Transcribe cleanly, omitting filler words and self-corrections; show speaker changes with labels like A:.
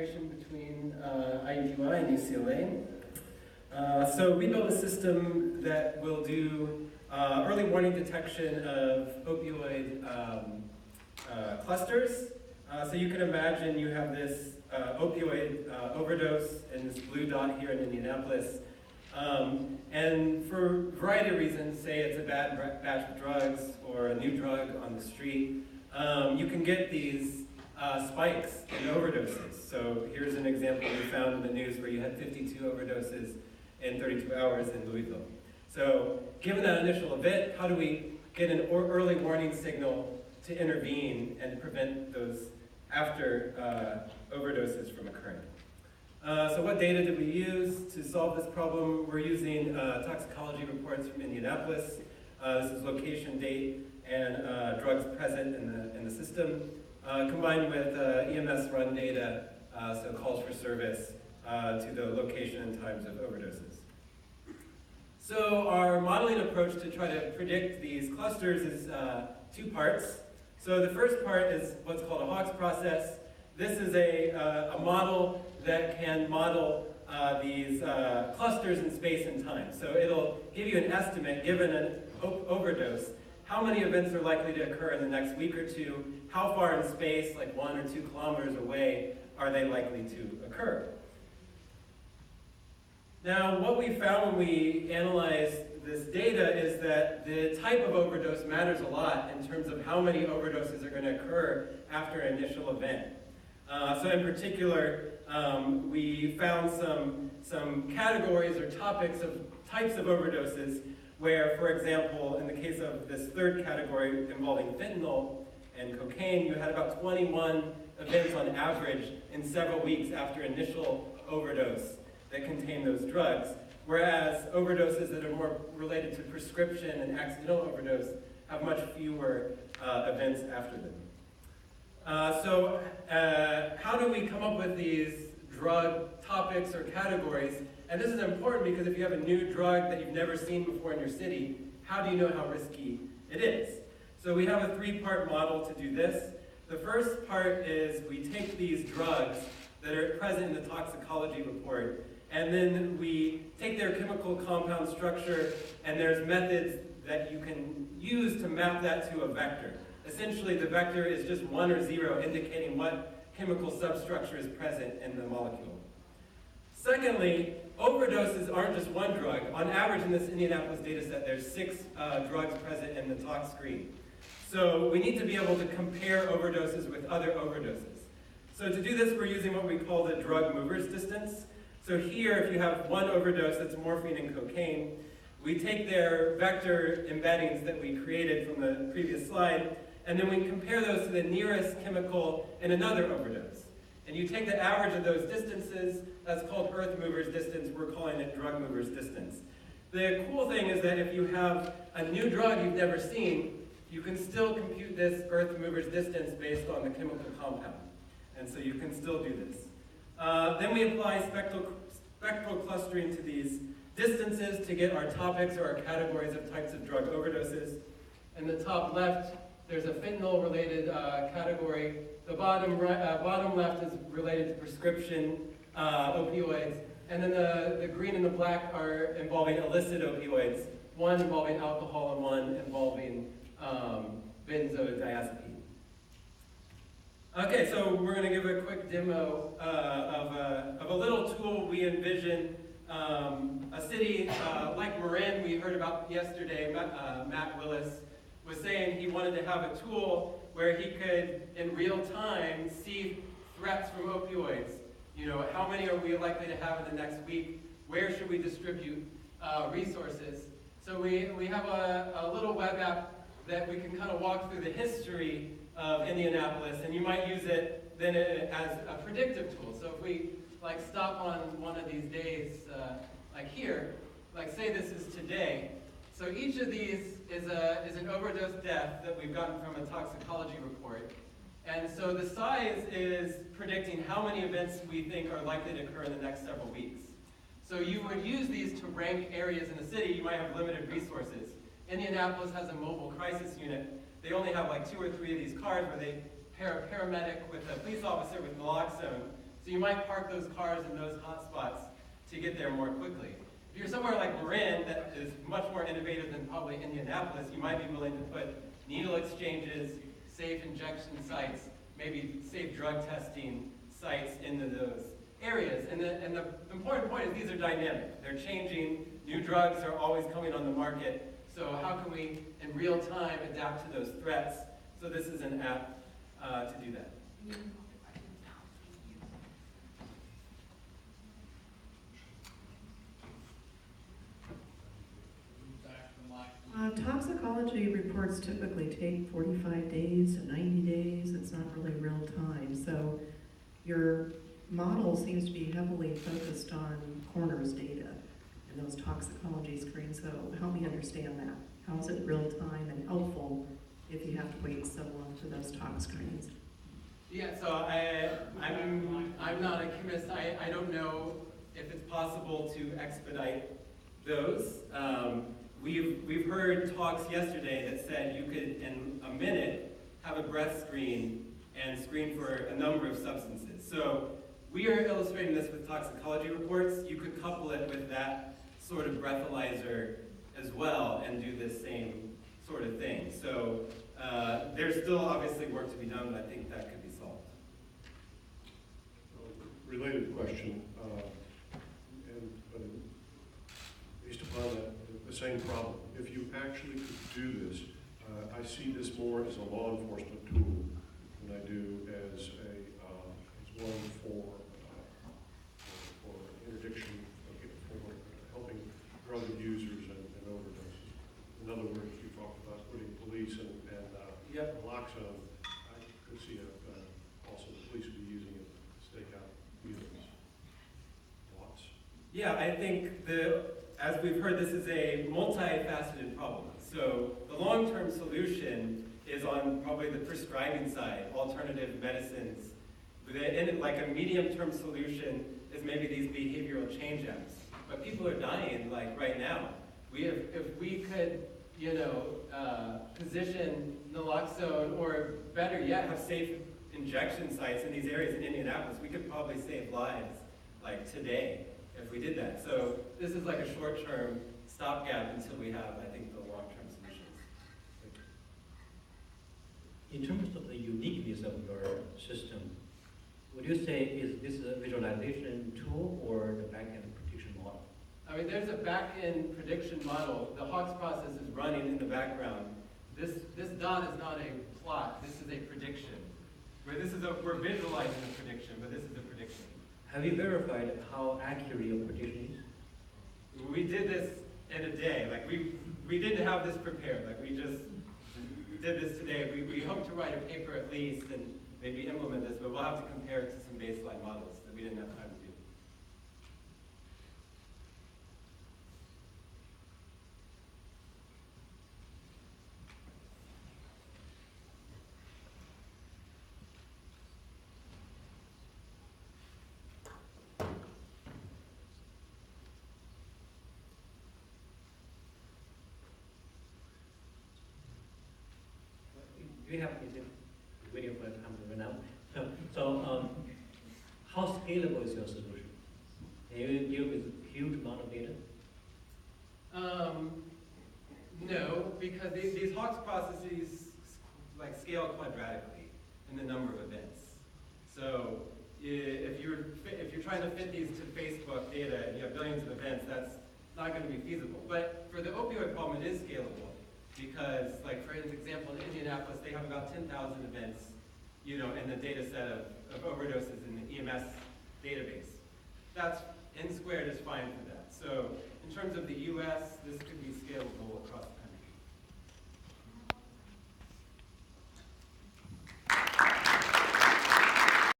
A: collaboration between IUI and UCLA. So we built a system that will do early warning detection of opioid clusters. So you can imagine you have this opioid overdose in this blue dot here in Indianapolis. And for a variety of reasons, say it's a bad batch of drugs or a new drug on the street, you can get these spikes in overdoses. So here's an example we found in the news where you had 52 overdoses in 32 hours in Louisville. So given that initial event, how do we get an early warning signal to intervene and prevent those after overdoses from occurring? So what data did we use to solve this problem? We're using toxicology reports from Indianapolis. This is location, date, and drugs present in the system, combined with EMS run data, so calls for service to the location and times of overdoses. So our modeling approach to try to predict these clusters is two parts. So the first part is what's called a Hawkes process. This is a model that can model these clusters in space and time. So it'll give you an estimate, given an overdose, how many events are likely to occur in the next week or two, how far in space, like 1 or 2 kilometers away, are they likely to occur. Now, what we found when we analyzed this data is that the type of overdose matters a lot in terms of how many overdoses are going to occur after an initial event. So in particular, we found some categories or topics of types of overdoses where, for example, in the case of this third category involving fentanyl and cocaine, you had about 21 events on average in several weeks after initial overdose that contain those drugs, whereas overdoses that are more related to prescription and accidental overdose have much fewer events after them. So how do we come up with these drug topics or categories? And this is important because if you have a new drug that you've never seen before in your city, how do you know how risky it is? So we have a 3-part model to do this. The first part is we take these drugs that are present in the toxicology report, and then we take their chemical compound structure, and there's methods that you can use to map that to a vector. Essentially, the vector is just 1 or 0, indicating what chemical substructure is present in the molecule. Secondly, overdoses aren't just one drug. On average, in this Indianapolis data set, there's 6 drugs present in the tox screen. So we need to be able to compare overdoses with other overdoses. So to do this, we're using what we call the drug movers distance. So here, if you have one overdose that's morphine and cocaine, we take their vector embeddings that we created from the previous slide, and then we compare those to the nearest chemical in another overdose. And you take the average of those distances, that's called earth movers distance, we're calling it drug movers distance. The cool thing is that if you have a new drug you've never seen, you can still compute this earth movers distance based on the chemical compound. And so you can still do this. Then we apply spectral clustering to these distances to get our topics or our categories of types of drug overdoses. In the top left, there's a fentanyl-related category. The bottom left is related to prescription opioids. And then the green and the black are involving illicit opioids, one involving alcohol and one involving benzodiazepine. Okay, so we're going to give a quick demo of a little tool we envision. A city like Marin, we heard about yesterday, Matt Willis was saying he wanted to have a tool where he could, in real time, see threats from opioids. You know, how many are we likely to have in the next week? Where should we distribute resources? So we have a little web app that we can kind of walk through the history of Indianapolis, and you might use it then as a predictive tool. So if we like stop on one of these days, like here, like say this is today. So each of these is an overdose death that we've gotten from a toxicology report. And so the size is predicting how many events we think are likely to occur in the next several weeks. So you would use these to rank areas in the city. You might have limited resources. Indianapolis has a mobile crisis unit. They only have like 2 or 3 of these cars where they pair a paramedic with a police officer with naloxone. So you might park those cars in those hotspots to get there more quickly. If you're somewhere like Marin that is much more innovative than probably Indianapolis, you might be willing to put needle exchanges, safe injection sites, maybe safe drug testing sites into those areas. And the important point is these are dynamic. They're changing. New drugs are always coming on the market. So how can we, in real time, adapt to those threats? So this is an app to do that.
B: Toxicology reports typically take 45 days to 90 days. It's not really real time. So your model seems to be heavily focused on coroner's data and those toxicology screens. So help me understand that. How is it real time and helpful if you have to wait so long for those tox screens?
A: Yeah, so I'm not a chemist. I don't know if it's possible to expedite those. We've heard talks yesterday that said you could, in a minute, have a breath screen and screen for a number of substances. So we are illustrating this with toxicology reports. You could couple it with that sort of breathalyzer as well and do this same sort of thing. So there's still obviously work to be done, but I think that could be solved.
C: Related question, based upon the same problem. If you actually could do this, I see this more as a law enforcement tool than I do as one for interdiction, for helping drug users and overdoses. In other words, you talked about putting police and naloxone. I could see also the police would be using it to stake out wheels. Thoughts?
A: Yeah, I think as we've heard, this is a multifaceted problem. So the long-term solution is on probably the prescribing side, alternative medicines. And like a medium-term solution is maybe these behavioral change apps. But people are dying like right now. If we could, position naloxone, or better yet, have safe injection sites in these areas in Indianapolis, we could probably save lives like today if we did that. So this is like a short-term stopgap until we have, I think, the long-term solutions.
D: In terms of the uniqueness of your system, would you say is this a visualization tool or the back-end prediction model?
A: I mean, there's a back-end prediction model. The Hawks process is running in the background. This dot is not a plot. This is a prediction. We're visualizing a prediction, but this is a prediction.
D: Have you verified how accurate your prediction is?
A: We did this in a day. Like we didn't have this prepared. Like we did this today. We hope to write a paper at least and maybe implement this, but we'll have to compare it to some baseline models that we didn't have time to do.
D: We have waiting for a time to run out. So how scalable is your solution? Can you deal with huge amount of data?
A: No, because these Hawks processes like scale quadratically in the number of events. So if you're trying to fit these to Facebook data and you have billions of events, that's not going to be feasible. But for the opioid problem, it is scalable. Because, like, for example, in Indianapolis, they have about 10,000 events, in the data set of overdoses in the EMS database. That's, N squared is fine for that. So, in terms of the US, this could be scalable across the